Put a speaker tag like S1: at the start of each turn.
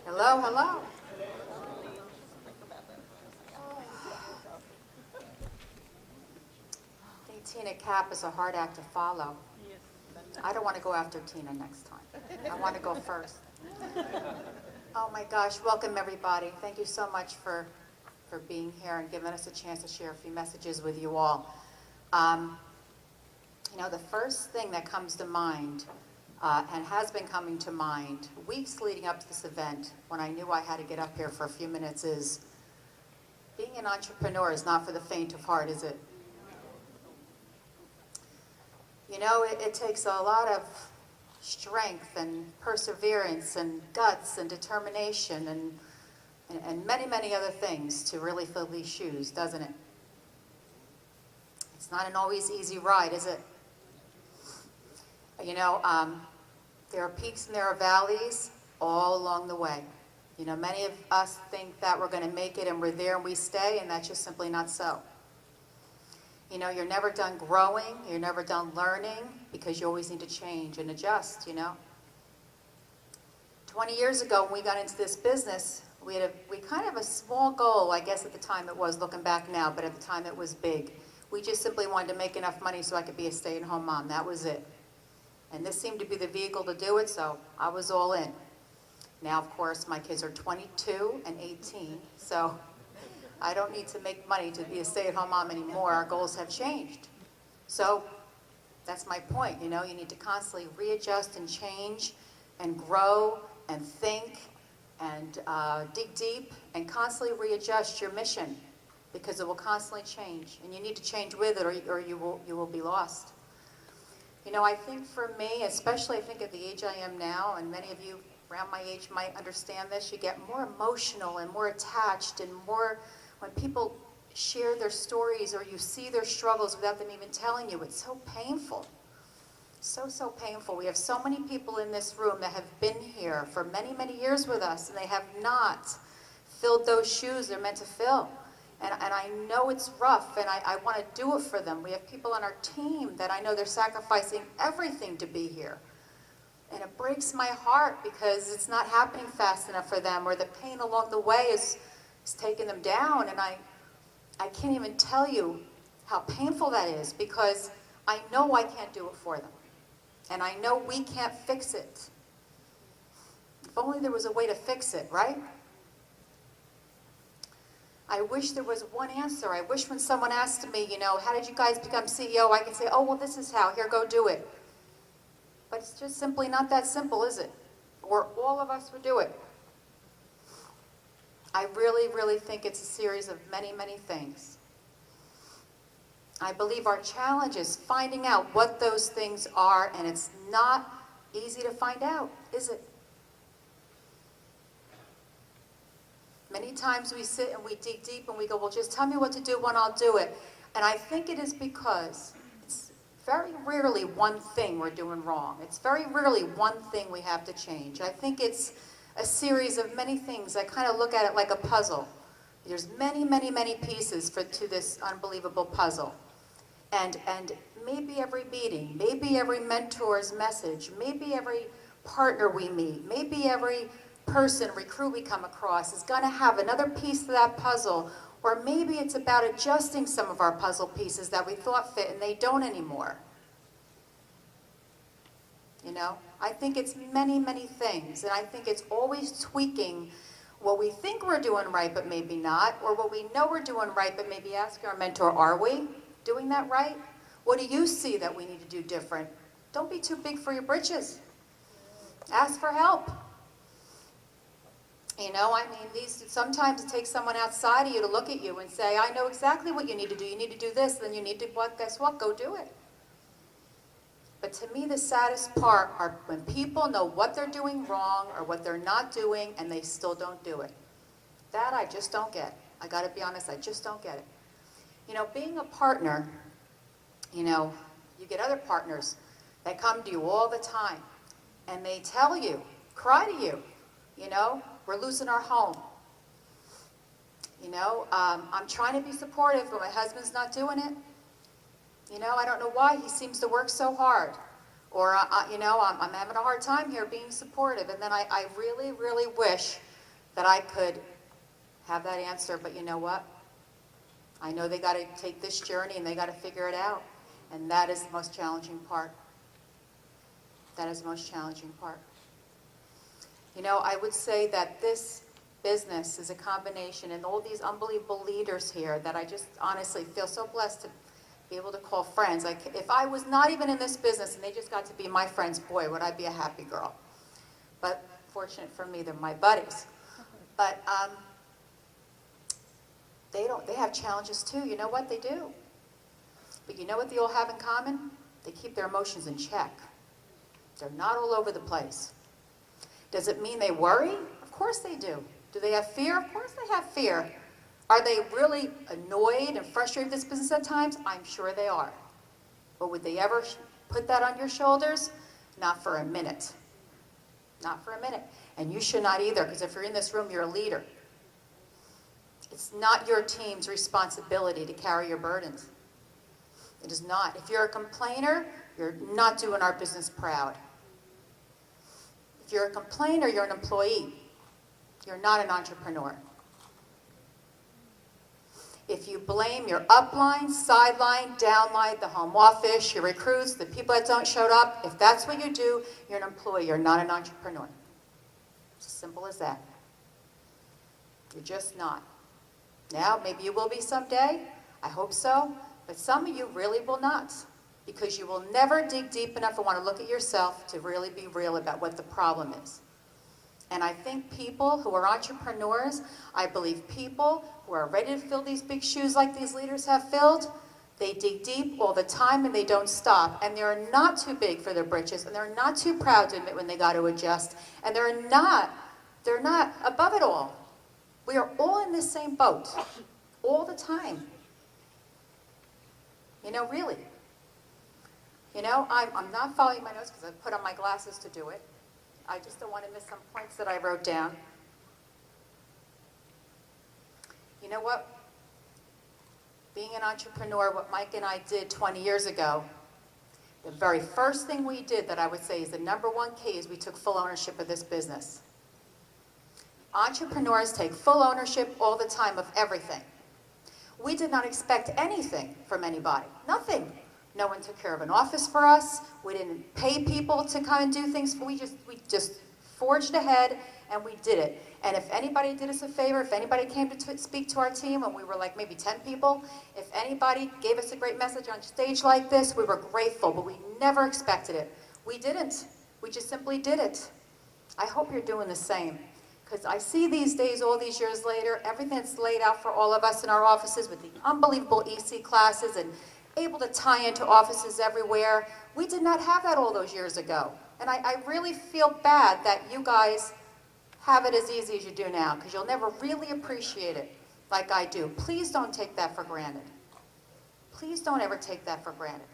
S1: Hello, hello. I think Tina Cap is a hard act to follow. I don't want to go after Tina next time. I want to go first. Oh my gosh, welcome everybody. Thank you so much for being here and giving us a chance to share a few messages with you all. The first thing that comes to mind, and has been coming to mind, weeks leading up to this event, when I knew I had to get up here for a few minutes, is being an entrepreneur is not for the faint of heart, is it? It takes a lot of strength and perseverance and guts and determination and many, many other things to really fill these shoes, doesn't it? It's not an always easy ride, is it? There are peaks and there are valleys all along the way. Many of us think that we're going to make it and we're there and we stay, and that's just simply not so. You're never done growing, you're never done learning, because you always need to change and adjust, 20 years ago when we got into this business, we kind of a small goal, I guess at the time it was, looking back now, but at the time it was big. We just simply wanted to make enough money so I could be a stay-at-home mom. That was it. And this seemed to be the vehicle to do it, so I was all in. Now, of course, my kids are 22 and 18, so I don't need to make money to be a stay-at-home mom anymore. Our goals have changed. So that's my point, you need to constantly readjust and change and grow and think and dig deep and constantly readjust your mission, because it will constantly change, and you need to change with it, or you will be lost. I think for me, especially I think at the age I am now, and many of you around my age might understand this, you get more emotional and more attached, and more when people share their stories or you see their struggles without them even telling you. It's so painful. So painful. We have so many people in this room that have been here for many, many years with us, and they have not filled those shoes they're meant to fill. And I know it's rough, and I want to do it for them. We have people on our team that I know they're sacrificing everything to be here. And it breaks my heart because it's not happening fast enough for them, or the pain along the way is taking them down. And I can't even tell you how painful that is, because I know I can't do it for them. And I know we can't fix it. If only there was a way to fix it, right? I wish there was one answer. I wish when someone asked me, how did you guys become CEO? I can say, oh, well, this is how. Here, go do it. But it's just simply not that simple, is it? Or all of us would do it. I really, really think it's a series of many, many things. I believe our challenge is finding out what those things are, and it's not easy to find out, is it? Many times we sit and we dig deep and we go, well, just tell me what to do when I'll do it. And I think it is because it's very rarely one thing we're doing wrong. It's very rarely one thing we have to change. I think it's a series of many things. I kind of look at it like a puzzle. There's many, many, many pieces to this unbelievable puzzle. And maybe every meeting, maybe every mentor's message, maybe every partner we meet, maybe every person, recruit we come across is going to have another piece of that puzzle, or maybe it's about adjusting some of our puzzle pieces that we thought fit and they don't anymore. I think it's many, many things, and I think it's always tweaking what we think we're doing right but maybe not, or what we know we're doing right but maybe asking our mentor, are we doing that right? What do you see that we need to do different? Don't be too big for your britches. Ask for help. Sometimes it takes someone outside of you to look at you and say, I know exactly what you need to do. You need to do this, then you need to, guess what? Go do it. But to me, the saddest part are when people know what they're doing wrong or what they're not doing, and they still don't do it. That I just don't get. I got to be honest, I just don't get it. Being a partner, you get other partners that come to you all the time, and they tell you, cry to you, we're losing our home. I'm trying to be supportive, but my husband's not doing it. I don't know why he seems to work so hard. Or, I'm having a hard time here being supportive. And then I really, really wish that I could have that answer, but you know what? I know they got to take this journey and they got to figure it out. And that is the most challenging part. That is the most challenging part. You know, I would say that this business is a combination, and all these unbelievable leaders here that I just honestly feel so blessed to be able to call friends. Like, if I was not even in this business and they just got to be my friends, boy, would I be a happy girl. But fortunate for me, they're my buddies. But they have challenges too. You know what they do? But you know what they all have in common? They keep their emotions in check. They're not all over the place. Does it mean they worry? Of course they do. Do they have fear? Of course they have fear. Are they really annoyed and frustrated with this business at times? I'm sure they are. But would they ever put that on your shoulders? Not for a minute. Not for a minute. And you should not either, because if you're in this room, you're a leader. It's not your team's responsibility to carry your burdens. It is not. If you're a complainer, you're not doing our business proud. If you're a complainer, you're an employee. You're not an entrepreneur. If you blame your upline, sideline, downline, the home office, your recruits, the people that don't show up, if that's what you do, you're an employee. You're not an entrepreneur. It's as simple as that. You're just not. Now, maybe you will be someday. I hope so. But some of you really will not, because you will never dig deep enough and want to look at yourself to really be real about what the problem is. And I think people who are entrepreneurs, I believe people who are ready to fill these big shoes like these leaders have filled, they dig deep all the time and they don't stop. And they're not too big for their britches, and they're not too proud to admit when they got to adjust. And they're not above it all. We are all in this same boat, all the time. You know, really. You know, I'm not following my notes because I put on my glasses to do it. I just don't want to miss some points that I wrote down. You know what? Being an entrepreneur, what Mike and I did 20 years ago, the very first thing we did that I would say is the number one key is we took full ownership of this business. Entrepreneurs take full ownership all the time of everything. We did not expect anything from anybody. Nothing. No one took care of an office for us. We didn't pay people to come and do things. We just forged ahead and we did it. And if anybody did us a favor, if anybody came to speak to our team, and we were like maybe 10 people, if anybody gave us a great message on stage like this, we were grateful, but we never expected it. We didn't. We just simply did it. I hope you're doing the same. Because I see these days, all these years later, everything that's laid out for all of us in our offices with the unbelievable EC classes and able to tie into offices everywhere. We did not have that all those years ago. And I really feel bad that you guys have it as easy as you do now, because you'll never really appreciate it like I do. Please don't take that for granted. Please don't ever take that for granted.